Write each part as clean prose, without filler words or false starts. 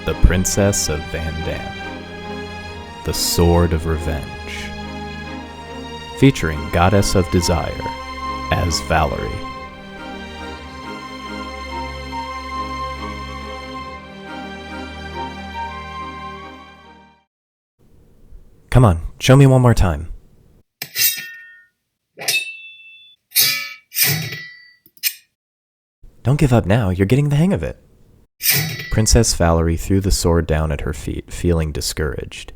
The Princess of Vandan, The Sword of Revenge, featuring Goddess of Desire as Valerie. Come on, show me one more time. Don't give up now, you're getting the hang of it. Princess Valerie threw the sword down at her feet, feeling discouraged.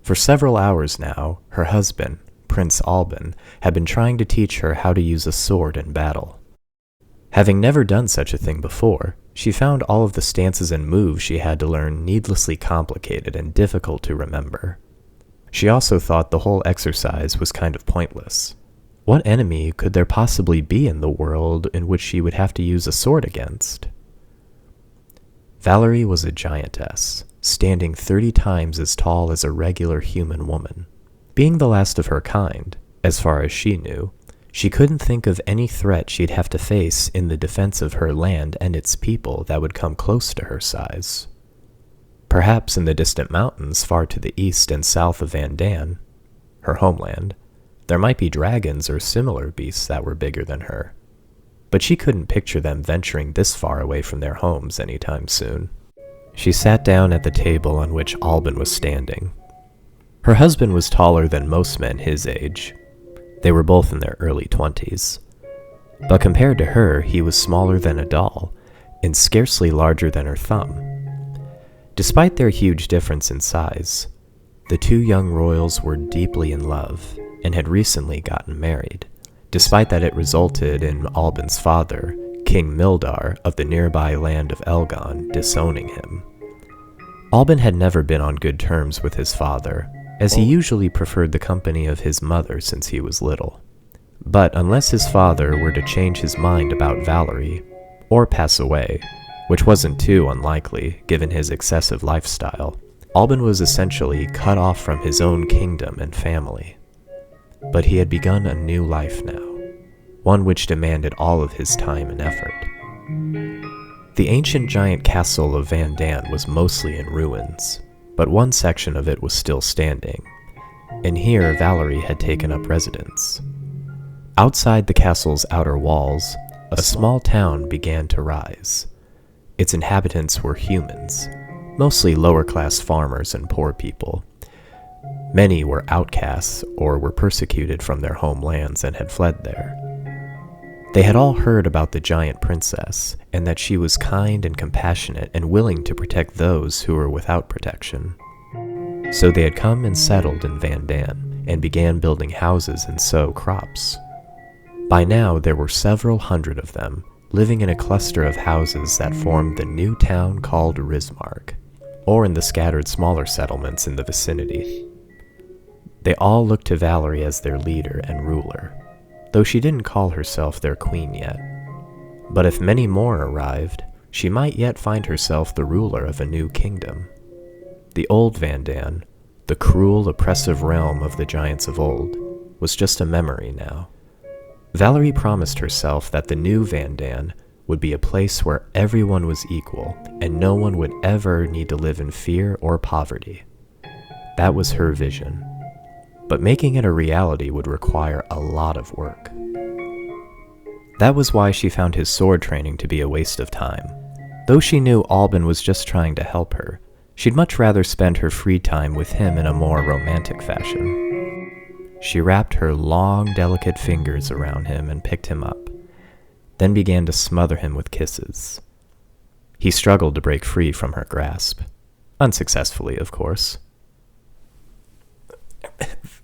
For several hours now, her husband, Prince Alban, had been trying to teach her how to use a sword in battle. Having never done such a thing before, she found all of the stances and moves she had to learn needlessly complicated and difficult to remember. She also thought the whole exercise was kind of pointless. What enemy could there possibly be in the world in which she would have to use a sword against? Valerie was a giantess, standing 30 times as tall as a regular human woman. Being the last of her kind, as far as she knew, she couldn't think of any threat she'd have to face in the defense of her land and its people that would come close to her size. Perhaps in the distant mountains far to the east and south of Vandan, her homeland, there might be dragons or similar beasts that were bigger than her. But she couldn't picture them venturing this far away from their homes anytime soon. She sat down at the table on which Alban was standing. Her husband was taller than most men his age. They were both in their early 20s. But compared to her, he was smaller than a doll, and scarcely larger than her thumb. Despite their huge difference in size, the two young royals were deeply in love and had recently gotten married, despite that it resulted in Alban's father, King Mildar of the nearby land of Elgon, disowning him. Alban had never been on good terms with his father, as he usually preferred the company of his mother since he was little. But unless his father were to change his mind about Valerie, or pass away, which wasn't too unlikely given his excessive lifestyle, Alban was essentially cut off from his own kingdom and family. But he had begun a new life now, one which demanded all of his time and effort. The ancient giant castle of Vandan was mostly in ruins, but one section of it was still standing, and here Valerie had taken up residence. Outside the castle's outer walls, a small town began to rise. Its inhabitants were humans, mostly lower-class farmers and poor people. Many were outcasts or were persecuted from their homelands and had fled there. They had all heard about the giant princess, and that she was kind and compassionate and willing to protect those who were without protection. So they had come and settled in Vandan, and began building houses and sow crops. By now there were several hundred of them, living in a cluster of houses that formed the new town called Rismark, or in the scattered smaller settlements in the vicinity. They all looked to Valerie as their leader and ruler, though she didn't call herself their queen yet. But if many more arrived, she might yet find herself the ruler of a new kingdom. The old Vandan, the cruel, oppressive realm of the giants of old, was just a memory now. Valerie promised herself that the new Vandan would be a place where everyone was equal and no one would ever need to live in fear or poverty. That was her vision. But making it a reality would require a lot of work. That was why she found his sword training to be a waste of time. Though she knew Alban was just trying to help her, she'd much rather spend her free time with him in a more romantic fashion. She wrapped her long, delicate fingers around him and picked him up, then began to smother him with kisses. He struggled to break free from her grasp. Unsuccessfully, of course.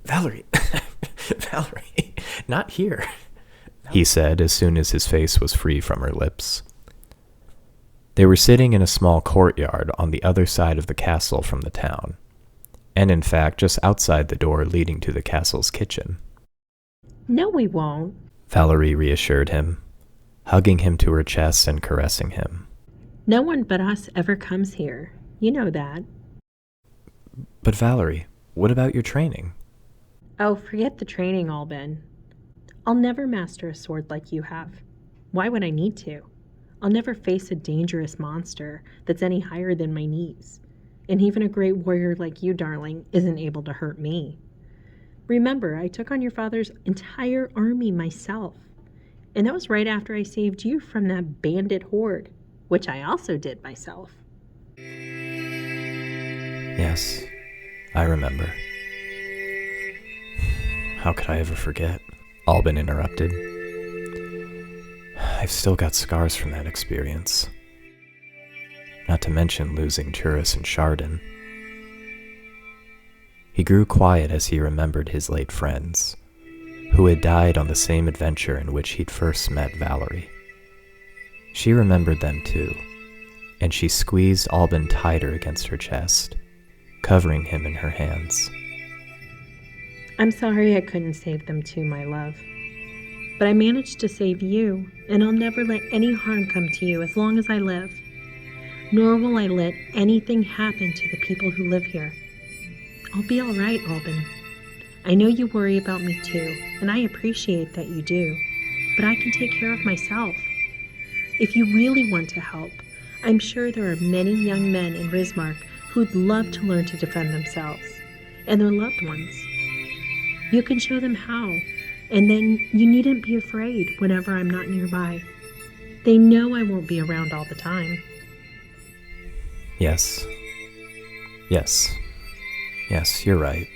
Valerie, Valerie, not here, he said as soon as his face was free from her lips. They were sitting in a small courtyard on the other side of the castle from the town, and in fact just outside the door leading to the castle's kitchen. No, we won't, Valerie reassured him, hugging him to her chest and caressing him. No one but us ever comes here. You know that. But Valerie, what about your training? Oh, forget the training, Alban. I'll never master a sword like you have. Why would I need to? I'll never face a dangerous monster that's any higher than my knees. And even a great warrior like you, darling, isn't able to hurt me. Remember, I took on your father's entire army myself. And that was right after I saved you from that bandit horde, which I also did myself. Yes, I remember. How could I ever forget? Alban interrupted. I've still got scars from that experience. Not to mention losing Turris and Chardon. He grew quiet as he remembered his late friends, who had died on the same adventure in which he'd first met Valerie. She remembered them too, and she squeezed Alban tighter against her chest, covering him in her hands. I'm sorry I couldn't save them too, my love. But I managed to save you, and I'll never let any harm come to you as long as I live. Nor will I let anything happen to the people who live here. I'll be all right, Alban. I know you worry about me too, and I appreciate that you do, but I can take care of myself. If you really want to help, I'm sure there are many young men in Rismark who'd love to learn to defend themselves and their loved ones. You can show them how, and then you needn't be afraid whenever I'm not nearby. They know I won't be around all the time. Yes, you're right.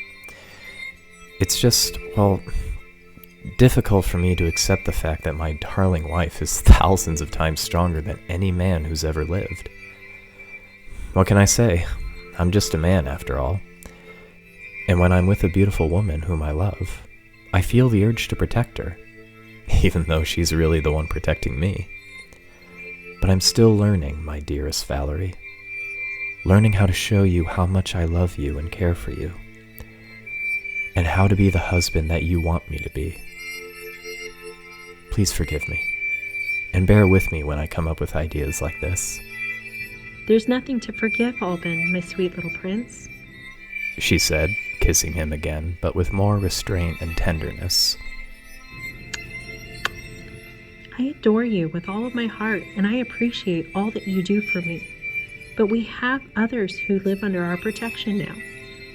It's just, well, difficult for me to accept the fact that my darling wife is thousands of times stronger than any man who's ever lived. What can I say? I'm just a man, after all. And when I'm with a beautiful woman whom I love, I feel the urge to protect her, even though she's really the one protecting me. But I'm still learning, my dearest Valerie. Learning how to show you how much I love you and care for you, and how to be the husband that you want me to be. Please forgive me, and bear with me when I come up with ideas like this. There's nothing to forgive, Alban, my sweet little prince, she said, kissing him again, but with more restraint and tenderness. I adore you with all of my heart, and I appreciate all that you do for me. But we have others who live under our protection now,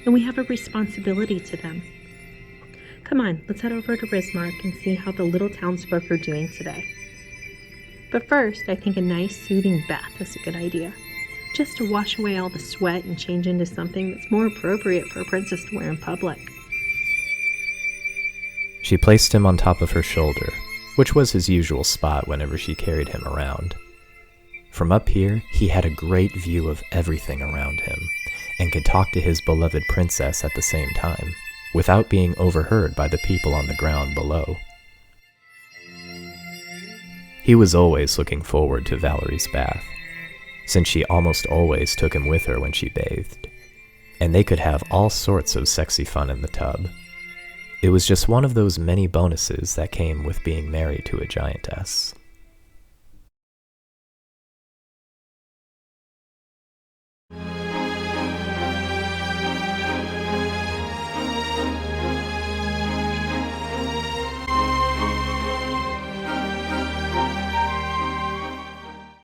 and we have a responsibility to them. Come on, let's head over to Rismark and see how the little townsfolk are doing today. But first, I think a nice soothing bath is a good idea, just to wash away all the sweat and change into something that's more appropriate for a princess to wear in public. She placed him on top of her shoulder, which was his usual spot whenever she carried him around. From up here, he had a great view of everything around him, and could talk to his beloved princess at the same time, without being overheard by the people on the ground below. He was always looking forward to Valerie's bath, since she almost always took him with her when she bathed, and they could have all sorts of sexy fun in the tub. It was just one of those many bonuses that came with being married to a giantess.